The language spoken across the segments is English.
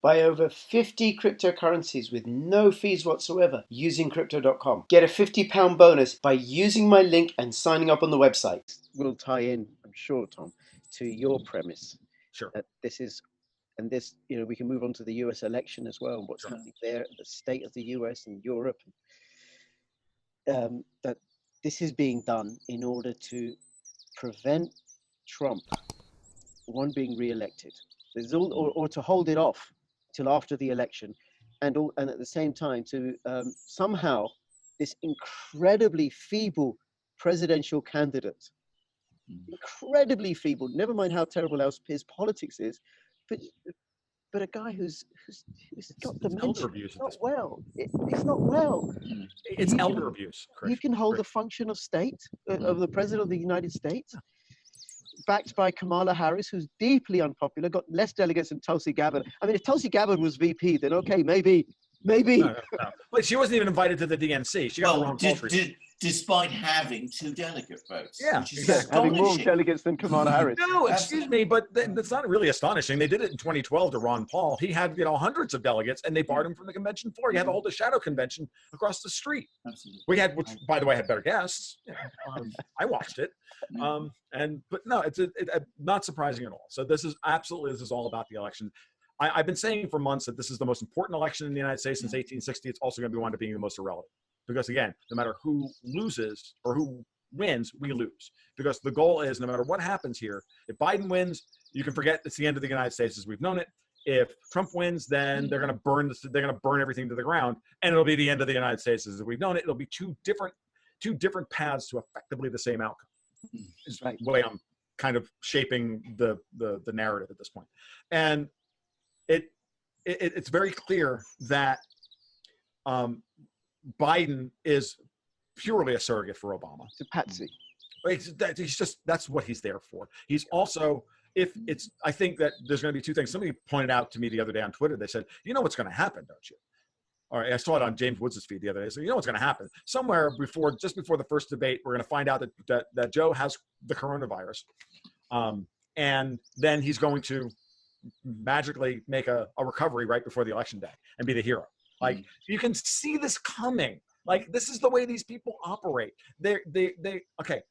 Buy over 50 cryptocurrencies with no fees whatsoever using Crypto.com. Get a £50 bonus by using my link and signing up on the website. Will tie in, I'm sure, Tom, to your premise. Sure. That this is, and this, you know, we can move on to the US election as well, and what's happening there, the state of the US and Europe. That this is being done in order to prevent Trump, one, being re-elected, or to hold it off till after the election, and at the same time to somehow this incredibly feeble presidential candidate, incredibly feeble, never mind how terrible his politics is, but a guy who's got dementia. It's not well. It's not well. It's elder abuse, Chris. You can hold the function of state, of the president of the United States, backed by Kamala Harris, who's deeply unpopular, got less delegates than Tulsi Gabbard. I mean, if Tulsi Gabbard was VP, then okay, maybe. No. But she wasn't even invited to the DNC. She got the wrong country. Despite having 2 delegate votes. Yeah, which is exactly. Having more delegates than Kamala Harris. No, excuse me, but that's not really astonishing. They did it in 2012 to Ron Paul. He had, hundreds of delegates, and they barred him from the convention floor. You had to hold a shadow convention across the street. Absolutely. We had, which by the way had better guests. I watched it, but no, it's not surprising at all. So this is all about the election. I've been saying for months that this is the most important election in the United States since 1860. It's also going to be one of being the most irrelevant. Because again, no matter who loses or who wins, we lose. Because the goal is, no matter what happens here, if Biden wins, you can forget it's the end of the United States as we've known it. If Trump wins, then they're going to burn everything to the ground, and it'll be the end of the United States as we've known it. It'll be two different paths to effectively the same outcome. Is the way I'm kind of shaping the narrative at this point. And it's very clear that Biden is purely a surrogate for Obama. It's a patsy. That's what he's there for. He's also, I think that there's going to be 2 things. Somebody pointed out to me the other day on Twitter. They said, you know what's going to happen, don't you? All right, I saw it on James Woods' feed the other day. So you know what's going to happen? Somewhere just before the first debate, we're going to find out that Joe has the coronavirus. And then he's going to magically make a recovery right before the election day and be the hero. Like, you can see this coming. Like, this is the way these people operate. Okay.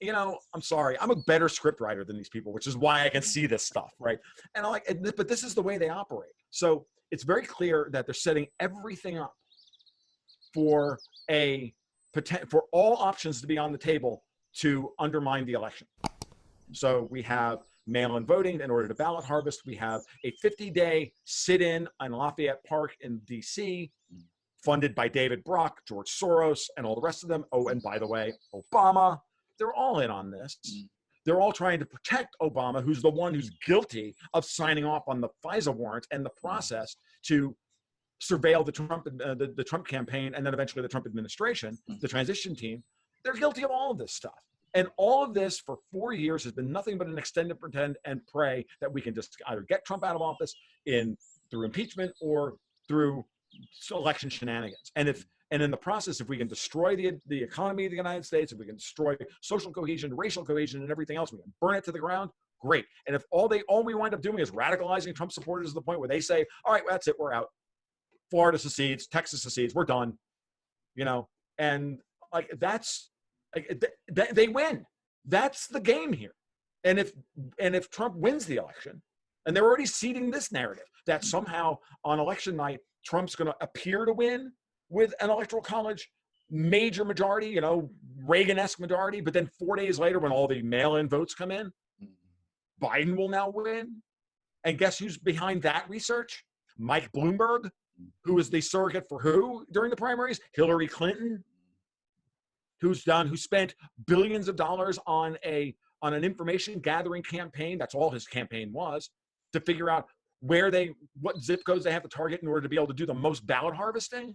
I'm sorry. I'm a better script writer than these people, which is why I can see this stuff, right? But this is the way they operate. So it's very clear that they're setting everything up for all options to be on the table to undermine the election. So we have mail-in voting in order to ballot harvest. We have a 50-day sit-in on Lafayette Park in D.C., funded by David Brock, George Soros, and all the rest of them. Oh, and by the way, Obama, they're all in on this. They're all trying to protect Obama, who's the one who's guilty of signing off on the FISA warrant and the process to surveil the Trump campaign and then eventually the Trump administration, the transition team. They're guilty of all of this stuff. And all of this for 4 years has been nothing but an extend and pretend and pray that we can just either get Trump out of office through impeachment or through election shenanigans. And in the process, if we can destroy the economy of the United States, if we can destroy social cohesion, racial cohesion, and everything else, we can burn it to the ground, great. And if all we wind up doing is radicalizing Trump supporters to the point where they say, all right, well, that's it, we're out. Florida secedes, Texas secedes, we're done. And like they win. That's the game here. And if Trump wins the election, and they're already seeding this narrative that somehow on election night Trump's going to appear to win with an electoral college major majority, Reagan-esque majority, but then 4 days later when all the mail-in votes come in, Biden will now win. And guess who's behind that research? Mike Bloomberg, who is the surrogate for who during the primaries? Hillary Clinton, who spent billions of dollars on an information gathering campaign. That's all his campaign was, to figure out what zip codes they have to target in order to be able to do the most ballot harvesting.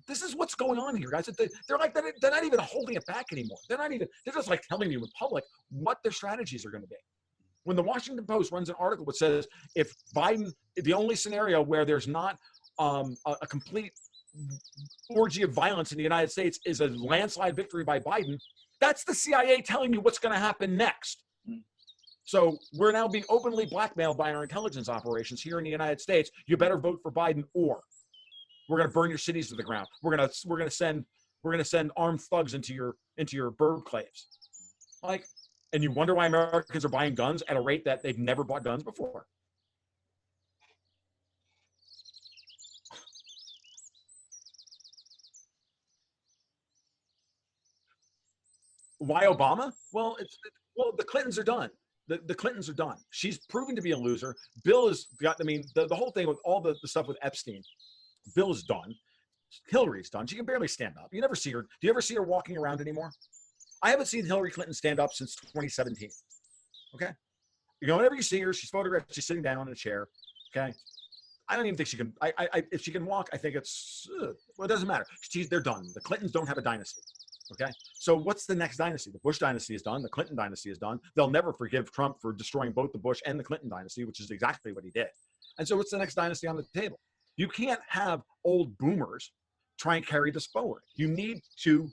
This is what's going on here, guys. They're not even holding it back anymore. They're just like telling you in public what their strategies are going to be. When the Washington Post runs an article that says if Biden, the only scenario where there's not a complete orgy of violence in the United States is a landslide victory by Biden, that's the CIA telling you what's going to happen next. So we're now being openly blackmailed by our intelligence operations here in the United States. You better vote for Biden, or we're going to burn your cities to the ground. We're going to send armed thugs into your bird claves. Like, and you wonder why Americans are buying guns at a rate that they've never bought guns before. Why Obama? Well, the Clintons are done. The Clintons are done. She's proven to be a loser. Bill has got, I mean, the whole thing with all the stuff with Epstein, Bill is done. Hillary's done. She can barely stand up. You never see her. Do you ever see her walking around anymore? I haven't seen Hillary Clinton stand up since 2017. Okay? You know, whenever you see her, she's photographed, she's sitting down in a chair. Okay? I don't even think she can, if she can walk, I think it's, well, it doesn't matter. They're done. The Clintons don't have a dynasty. Okay, so what's the next dynasty? The Bush dynasty is done. The Clinton dynasty is done. They'll never forgive Trump for destroying both the Bush and the Clinton dynasty, which is exactly what he did. And so what's the next dynasty on the table? You can't have old boomers try and carry this forward. You need to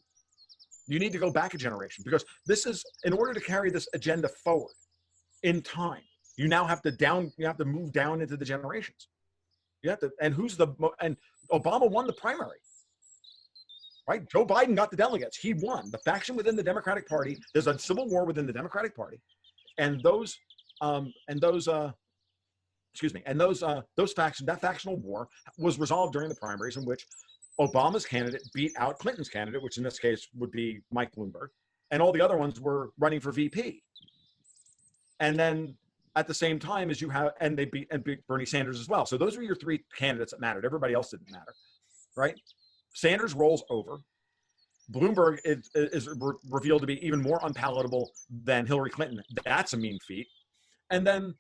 go back a generation, because this is, in order to carry this agenda forward in time, you now have to move down into the generations. You have to, and Obama won the primary. Right? Joe Biden got the delegates. He won. The faction within the Democratic Party, there's a civil war within the Democratic Party. And that factional war was resolved during the primaries, in which Obama's candidate beat out Clinton's candidate, which in this case would be Mike Bloomberg, and all the other ones were running for VP. And then at the same time as they beat Bernie Sanders as well. So those were your three candidates that mattered. Everybody else didn't matter, right? Sanders rolls over. Bloomberg is revealed to be even more unpalatable than Hillary Clinton. That's a mean feat. And then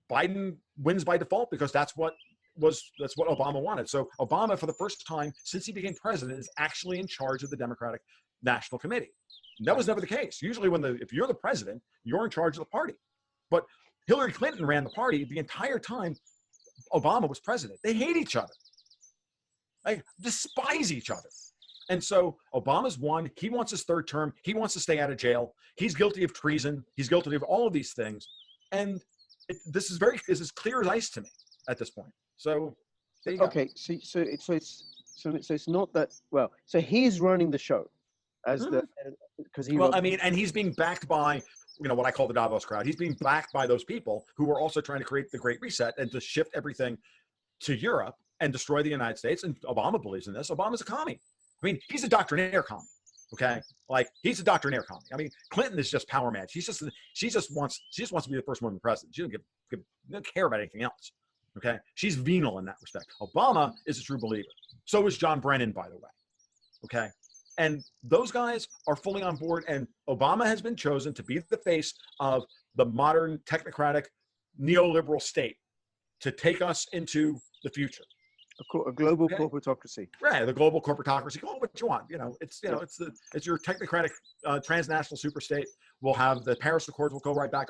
Biden wins by default, because that's what Obama wanted. So Obama, for the first time since he became president, is actually in charge of the Democratic National Committee. That was never the case. Usually if you're the president, you're in charge of the party. But Hillary Clinton ran the party the entire time Obama was president. They hate each other. They despise each other. And so Obama's won. He wants his third term. He wants to stay out of jail. He's guilty of treason. He's guilty of all of these things. And this is as clear as ice to me at this point. So there you go. Okay, so it's not that, well, so he's running the show as because he, well, I mean, and he's being backed by, what I call the Davos crowd. He's being backed by those people who are also trying to create the Great Reset and to shift everything to Europe and destroy the United States. And Obama believes in this. Obama's a commie. I mean, he's a doctrinaire commie. Okay, like he's a doctrinaire commie. I mean, Clinton is just power mad. She just wants to be the first woman president. She doesn't care about anything else. Okay, she's venal in that respect. Obama is a true believer. So is John Brennan, by the way. Okay, and those guys are fully on board. And Obama has been chosen to be the face of the modern technocratic neoliberal state to take us into the future. A global corporatocracy. Right, the global corporatocracy. Call it what you want. It's your technocratic transnational superstate. We'll have the Paris Accords will go back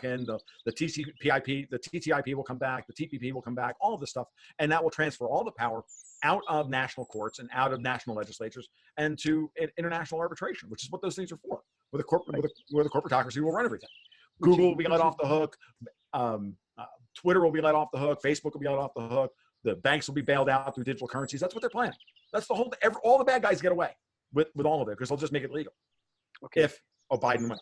in. The TTIP will come back. The TPP will come back. All of this stuff, and that will transfer all the power out of national courts and out of national legislatures and to international arbitration, which is what those things are for. Where the corporatocracy will run everything. Google will be let off the hook. Twitter will be let off the hook. Facebook will be let off the hook. The banks will be bailed out through digital currencies. That's what they're planning. That's the whole. All the bad guys get away with all of it because they'll just make it legal. Okay. If Biden wins.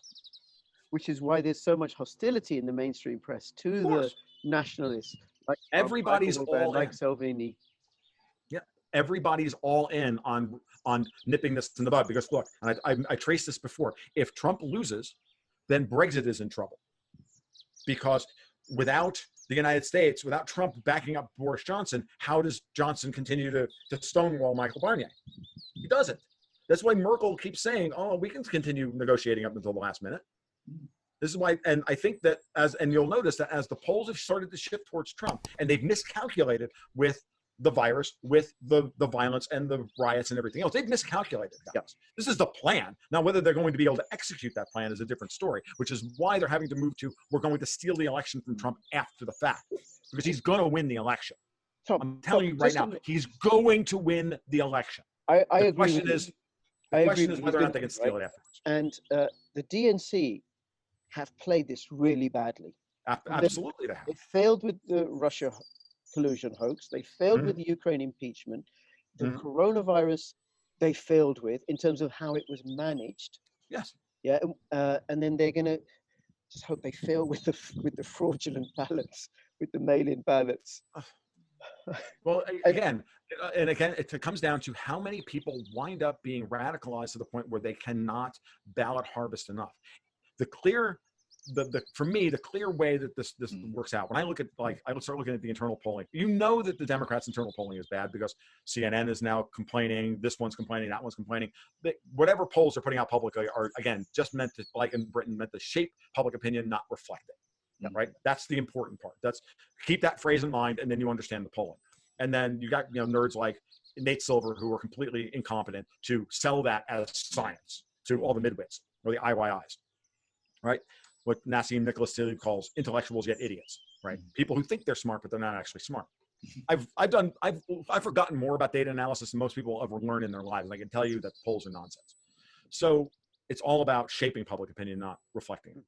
Which is why there's so much hostility in the mainstream press to the nationalists. Like everybody's all like Salvini. Yeah, everybody's all in on nipping this in the bud because look, and I traced this before. If Trump loses, then Brexit is in trouble because without the United States, without Trump backing up Boris Johnson, how does Johnson continue to stonewall Michael Barnier? He doesn't. That's why Merkel keeps saying, oh, we can continue negotiating up until the last minute. This is why, and I think that and you'll notice that as the polls have started to shift towards Trump, and they've miscalculated with the virus, with the violence and the riots and everything else. They've miscalculated, guys. Yep. This is the plan. Now, whether they're going to be able to execute that plan is a different story, which is why they're having to move to, we're going to steal the election from Trump after the fact, because he's going to win the election. I'm telling you right now, he's going to win the election. I agree. The question is whether or not they can steal it afterwards. And the DNC have played this really badly. Absolutely, they have. They failed with the Russia collusion hoax. They failed with Mhm. the Ukraine impeachment. The Mhm. coronavirus, they failed with in terms of how it was managed. Yes. Yeah, and then they're gonna just hope they fail with the fraudulent ballots, with the mail-in ballots. Well, And again, it comes down to how many people wind up being radicalized to the point where they cannot ballot harvest enough. The clear, for me, the clear way that this works out, when I look at, like, I start looking at the internal polling, you know that the Democrats' internal polling is bad because CNN is now complaining, this one's complaining, that one's complaining. Whatever polls they're putting out publicly are, again, just meant to, like in Britain, meant to shape public opinion, not reflect it. Right? That's the important part. That's, keep that phrase in mind, and then you understand the polling. And then you got, you know, nerds like Nate Silver who are completely incompetent to sell that as science to all the midwits or the IYIs, right? What Nassim Nicholas Taleb calls intellectuals yet idiots, right? People who think they're smart but they're not actually smart. I've forgotten more about data analysis than most people ever learn in their lives. And I can tell you that polls are nonsense. So it's all about shaping public opinion, not reflecting it.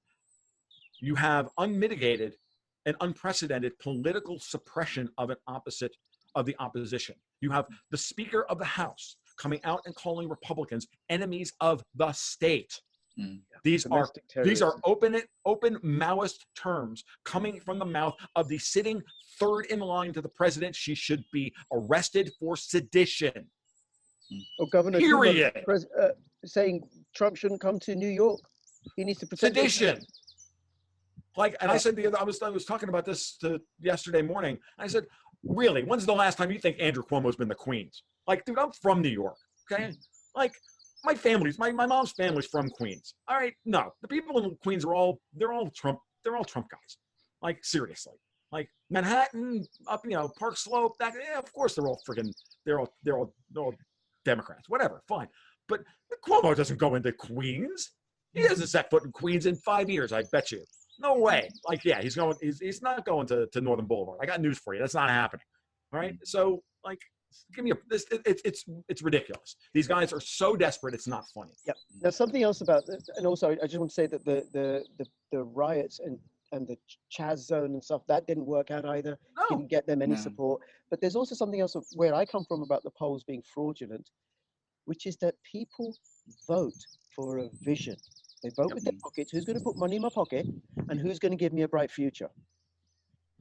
You have unmitigated and unprecedented political suppression of the opposition. You have the Speaker of the House coming out and calling Republicans enemies of the state. These are open Maoist terms coming from the mouth of the sitting third in line to the president. She should be arrested for sedition. Or Governor Period. saying Trump shouldn't come to New York. He needs to protect sedition. Like, and I said I was talking about this yesterday morning. I said, really, when's the last time you think Andrew Cuomo's been to Queens? Like, dude, I'm from New York, okay? Like, my mom's family's from Queens. All right, no, the people in Queens they're all Trump guys. Like, seriously. Like, Manhattan, up, you know, Park Slope, of course they're all Democrats, whatever, fine. But Cuomo doesn't go into Queens. He hasn't set foot in Queens in 5 years, I bet you. No way. Like, yeah, he's not going to Northern Boulevard. I got news for you. That's not happening. All right. So, like, give me it's ridiculous. These guys are so desperate. It's not funny. Yep. Now, something else about, and also I just want to say that the riots and the Chaz zone and stuff, that didn't work out either. No. Didn't get them any support. But there's also something else where I come from about the polls being fraudulent, which is that people vote for a vision. They vote with their pockets. Who's going to put money in my pocket, and who's going to give me a bright future?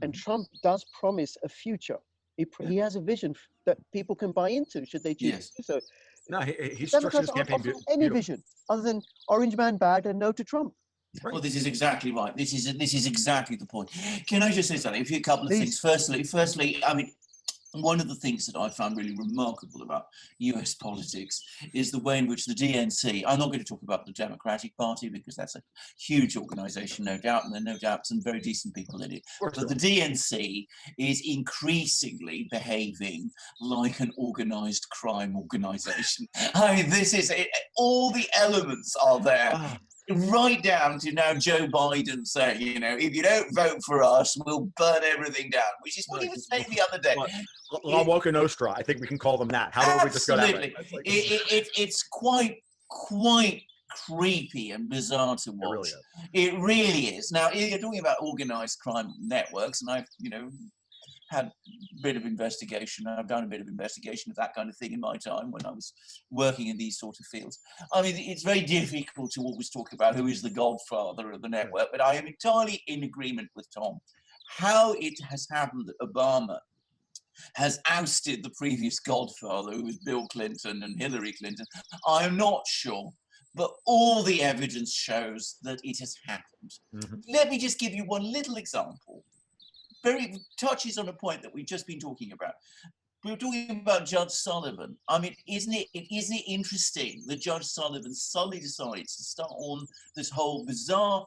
And Trump does promise a future. He has a vision that people can buy into, should they choose to do so. No, he's structured his campaign any vision other than Orange Man bad and no to Trump. Right. Well, this is exactly right. This is exactly the point. Can I just say something? A couple of things. Firstly, I mean, one of the things that I found really remarkable about US politics is the way in which the DNC, I'm not going to talk about the Democratic Party because that's a huge organization, no doubt, and there are no doubt some very decent people in it. But the DNC is increasingly behaving like an organized crime organization. I mean, this is it. All the elements are there. Right down to now Joe Biden saying, you know, if you don't vote for us, we'll burn everything down, which is what he was saying the other day. La Woca Nostra, I think we can call them that. How about we just go that way? It's quite creepy and bizarre to watch. It really is. Now, you're talking about organized crime networks, and I've, you know, had a bit of investigation. I've done a bit of investigation of that kind of thing in my time when I was working in these sort of fields. I mean, it's very difficult to always talk about who is the godfather of the network, but I am entirely in agreement with Tom. How it has happened that Obama has ousted the previous godfather, who was Bill Clinton and Hillary Clinton, I am not sure. But all the evidence shows that it has happened. Let me just give you one little example. Very touches on a point that we've just been talking about. We were talking about Judge Sullivan. I mean, isn't it interesting that Judge Sullivan suddenly decides to start on this whole bizarre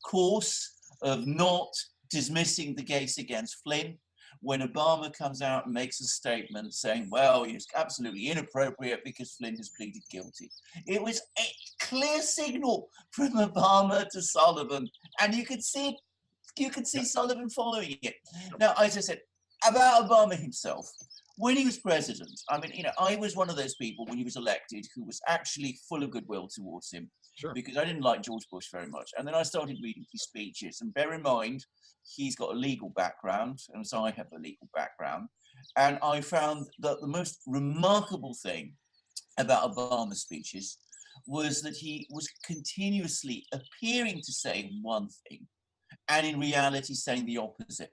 course of not dismissing the case against Flynn when Obama comes out and makes a statement saying, well, it's absolutely inappropriate because Flynn has pleaded guilty. It was a clear signal from Obama to Sullivan, and you could see Sullivan following it. Now, as I said, about Obama himself, when he was president, I mean, you know, I was one of those people when he was elected who was actually full of goodwill towards him, because I didn't like George Bush very much. And then I started reading his speeches, and bear in mind, he's got a legal background, and so I have a legal background. And I found that the most remarkable thing about Obama's speeches was that he was continuously appearing to say one thing and in reality saying the opposite.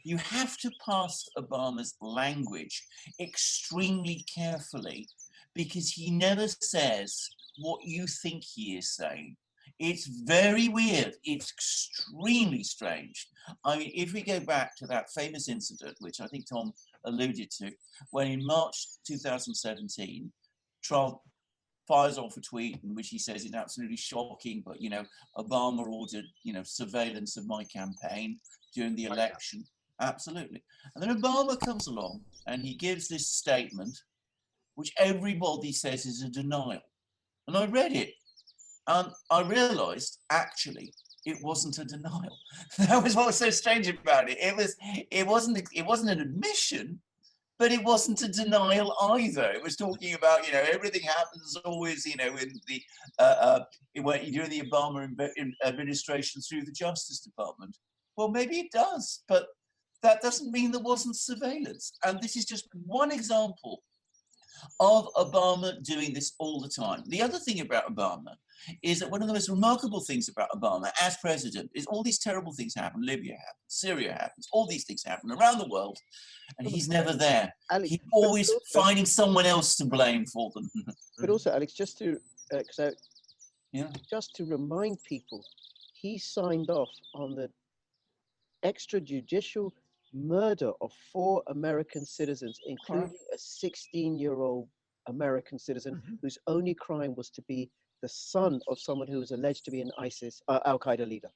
You have to pass Obama's language extremely carefully because he never says what you think he is saying. It's very weird. It's extremely strange. I mean, if we go back to that famous incident, which I think Tom alluded to, when in March 2017, Trump fires off a tweet in which he says it's absolutely shocking, but, you know, Obama ordered, you know, surveillance of my campaign during the election. Absolutely. And then Obama comes along and he gives this statement, which everybody says is a denial. And I read it and I realized actually it wasn't a denial. That was what was so strange about it. It wasn't an admission, but it wasn't a denial either. It was talking about, you know, everything happens always, you know, in the during the Obama administration through the Justice Department. Well, maybe it does, but that doesn't mean there wasn't surveillance. And this is just one example of Obama doing this all the time. The other thing about Obama is that one of the most remarkable things about Obama as president is all these terrible things happen. Libya happens, Syria happens, all these things happen around the world, and he's never there. Alex, He's always finding someone else to blame for them. But also, Alex, just to yeah, just to remind people, he signed off on the extrajudicial murder of 4 American citizens, including a 16-year-old American citizen whose only crime was to be the son of someone who was alleged to be an ISIS, Al-Qaeda leader.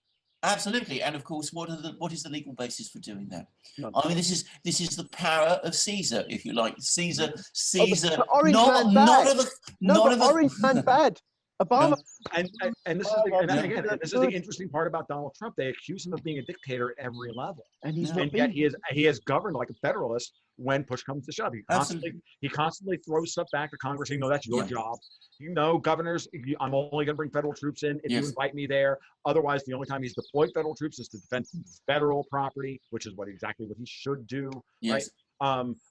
Absolutely, and of course, what is the legal basis for doing that? None. I mean, this is the power of Caesar, if you like. Caesar, the orange man bad. Orange man bad. Obama. And this is the interesting part about Donald Trump. They accuse him of being a dictator at every level, and he's not. And yet he is governed like a federalist when push comes to shove. He constantly throws stuff back to Congress. You know, that's your job. You know, governors, I'm only going to bring federal troops in if you invite me there. Otherwise, the only time he's deployed federal troops is to defend federal property, which is exactly what he should do. Right?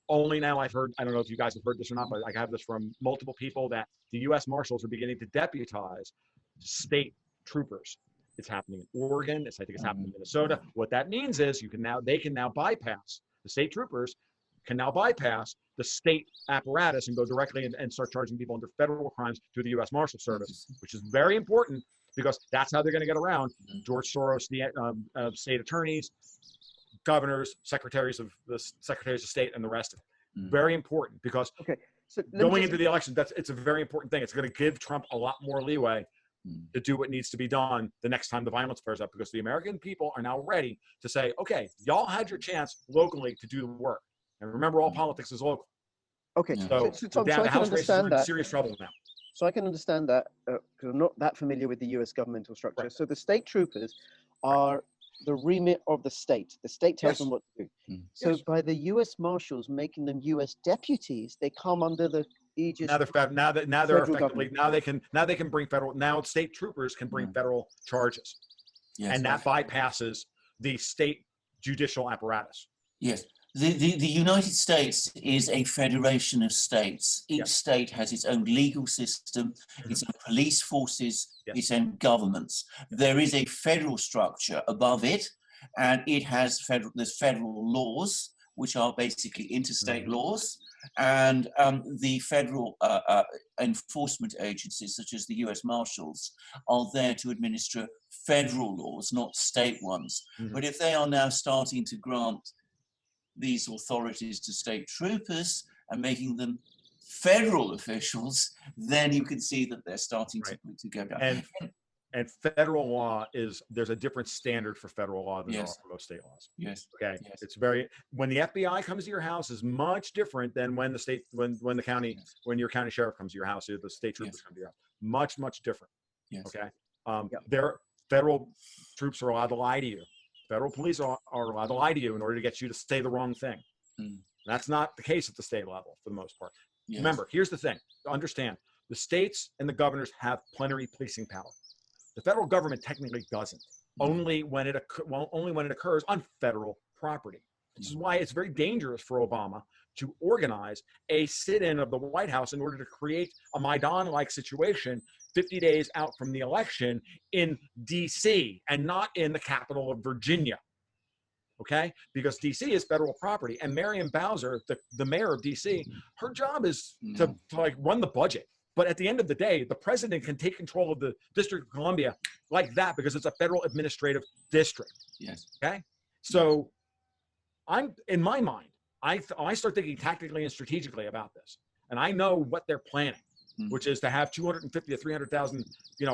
Only now I've heard, I don't know if you guys have heard this or not, but I have this from multiple people that the U.S. Marshals are beginning to deputize state troopers. It's happening in Oregon. I think it's happening in Minnesota. What that means is they can now bypass, the state troopers can now bypass the state apparatus and go directly and start charging people under federal crimes through the U.S. Marshal Service, which is very important because that's how they're going to get around George Soros, the state attorneys, governors, secretaries of state, and the rest of it. Very important because so going into the election, it's a very important thing. It's going to give Trump a lot more leeway to do what needs to be done the next time the violence flares up, because the American people are now ready to say, okay, y'all had your chance locally to do the work. And remember, all politics is local. Okay, so Tom, down so the I can House race is understand in that. serious trouble now. So I can understand that because I'm not that familiar with the U.S. governmental structure. So the state troopers are the remit of the state. The state tells them what to do. So by the U.S. Marshals making them U.S. deputies, they come under the aegis. Now they're effectively now they can bring federal. Now state troopers can bring federal charges, and that bypasses the state judicial apparatus. Yes. The United States is a federation of states. Each state has its own legal system, its own police forces, its own governments. There is a federal structure above it, and it has there's federal laws, which are basically interstate laws, and the federal enforcement agencies, such as the U.S. Marshals, are there to administer federal laws, not state ones. But if they are now starting to grant these authorities to state troopers and making them federal officials, then you can see that they're starting to go down. And federal law there's a different standard for federal law than there are for most state laws. Okay. It's when the FBI comes to your house is much different than when when your county sheriff comes to your house, or the state troopers come to your house. Much different. Okay. Their federal troops are allowed to lie to you. Federal police are allowed to lie to you in order to get you to say the wrong thing. That's not the case at the state level for the most part. Yes. Remember, here's the thing. Understand, the states and the governors have plenary policing power. The federal government technically doesn't. Only when it occurs on federal property. This is why it's very dangerous for Obama to organize a sit-in of the White House in order to create a Maidan-like situation 50 days out from the election in D.C. and not in the capital of Virginia. Okay? Because D.C. is federal property, and Marion Bowser, the mayor of D.C., her job is to like run the budget. But at the end of the day, the president can take control of the District of Columbia like that because it's a federal administrative district. Yes. Okay? So I'm, in my mind, I start thinking tactically and strategically about this. And I know what they're planning, which is to have 250 to 300,000,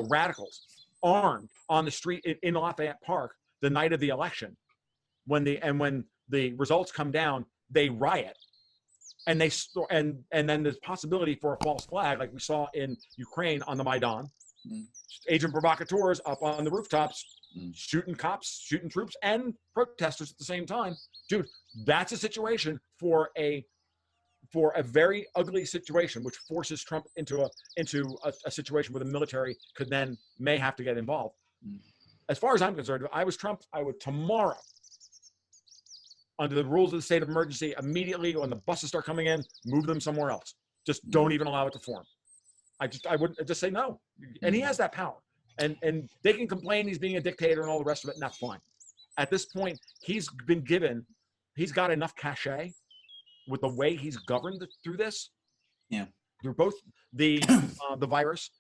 radicals armed on the street in Lafayette Park the night of the election. When the results come down, they riot. And and then there's possibility for a false flag, like we saw in Ukraine on the Maidan. Agent provocateurs up on the rooftops, shooting cops, shooting troops, and protesters at the same time. Dude, that's a situation for a very ugly situation, which forces Trump into a situation where the military may have to get involved. As far as I'm concerned, if I was Trump, I would tomorrow, under the rules of the state of emergency, immediately when the buses start coming in, move them somewhere else. Just don't even allow it to form. I would just say no. And he has that power. And they can complain he's being a dictator and all the rest of it, and that's fine. At this point, he's got enough cachet with the way he's governed through this. Yeah. Through both the virus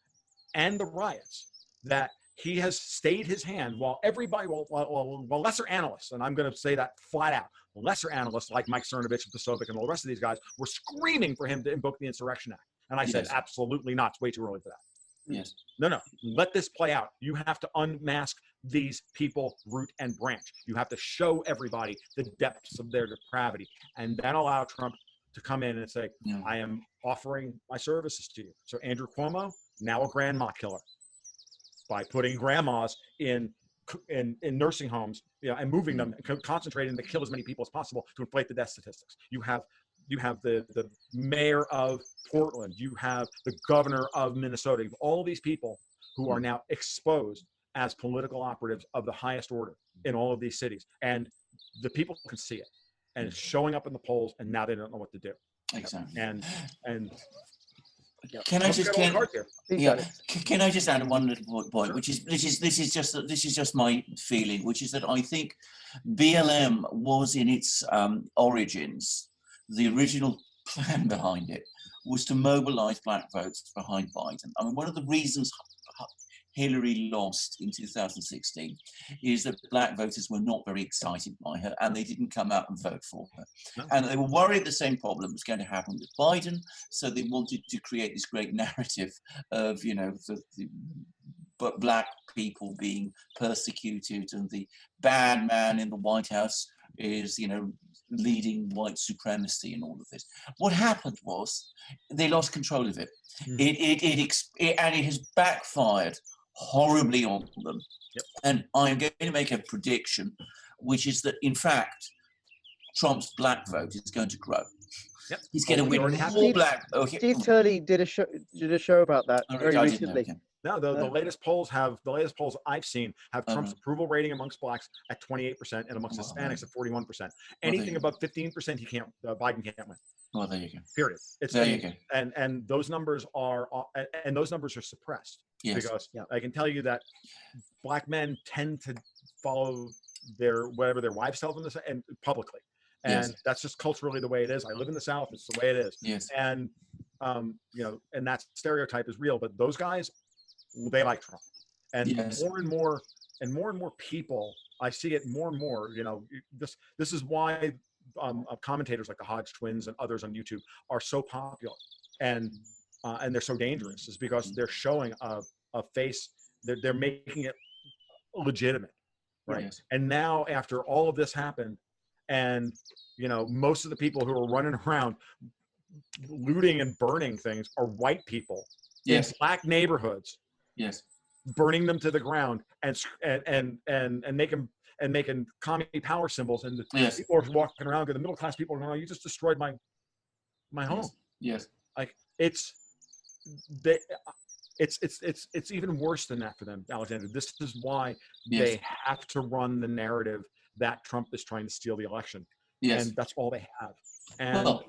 and the riots, that he has stayed his hand while everybody, while lesser analysts, and I'm going to say that flat out, lesser analysts like Mike Cernovich and Posobiec and all the rest of these guys were screaming for him to invoke the Insurrection Act. And I said, absolutely not. It's way too early for that. Yes. No. Let this play out. You have to unmask these people root and branch. You have to show everybody the depths of their depravity, and then allow Trump to come in and say, I am offering my services to you. So Andrew Cuomo, now a grandma killer, by putting grandmas in nursing homes, and moving them, and concentrating to kill as many people as possible to inflate the death statistics. You have the mayor of Portland. You have the governor of Minnesota. You have all these people who are now exposed as political operatives of the highest order in all of these cities. And the people can see it. And it's showing up in the polls, and now they don't know what to do. Exactly. And can I just add one little point, which is this is just my feeling, which is that I think BLM was in its origins, the original plan behind it was to mobilize black votes behind Biden. I mean, one of the reasons Hillary lost in 2016 is that black voters were not very excited by her, and they didn't come out and vote for her. No. And they were worried the same problem was going to happen with Biden, so they wanted to create this great narrative of, but black people being persecuted, and the bad man in the White House is, leading white supremacy and all of this. What happened was they lost control of it. And it has backfired horribly on them. Yep. And I'm going to make a prediction, which is that in fact Trump's black vote is going to grow. Yep. He's going to win more black. Steve Turley did a show about that very recently. No, the latest polls I've seen have Trump's approval rating amongst blacks at 28% and amongst Hispanics at 41%. Anything above 15%, Biden can't win. Well, there you go. Period. There you go. And those numbers are suppressed. Yes. Because I can tell you that black men tend to follow whatever their wives tell them to say, and publicly. And that's just culturally the way it is. I live in the South. It's the way it is. Yes. And and that stereotype is real. But those guys, they like Trump. And more and more people, I see it more and more. This is why commentators like the Hodge twins and others on YouTube are so popular, and they're so dangerous, is because they're showing a face. They're making it legitimate, right? Yes. And now, after all of this happened, and most of the people who are running around looting and burning things are white people in black neighborhoods. Yes. Burning them to the ground and and making commie power symbols, and the Yes. people are walking around, the middle class people are going, you just destroyed my home. Yes. Like it's even worse than that for them, Alexander. This is why they have to run the narrative that Trump is trying to steal the election. Yes. And that's all they have. And well,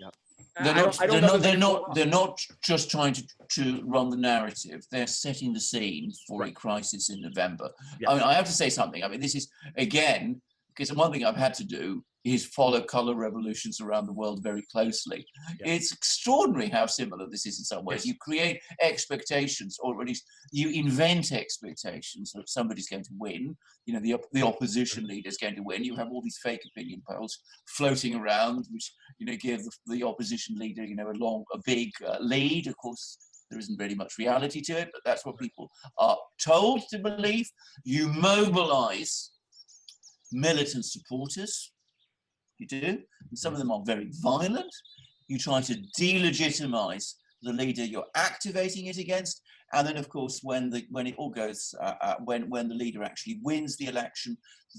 they're not just trying to run the narrative. They're setting the scene for a crisis in November. Yes. I mean, I have to say something. I mean, this is, again, because one thing I've had to do is follow color revolutions around the world very closely. Yes. It's extraordinary how similar this is in some ways. Yes. You create expectations, or at least you invent expectations that somebody's going to win. You know, the opposition leader is going to win. You have all these fake opinion polls floating around, which, you know, give the opposition leader, you know, a big lead. Of course, there isn't very much reality to it, but that's what people are told to believe. You mobilize militant supporters. You do, and some of them are very violent. You try to delegitimize the leader you're activating it against, and then, of course, when it all goes, when the leader actually wins the election,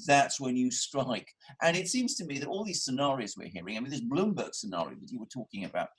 that's when you strike. And it seems to me that all these scenarios we're hearing, I mean, this Bloomberg scenario that you were talking about,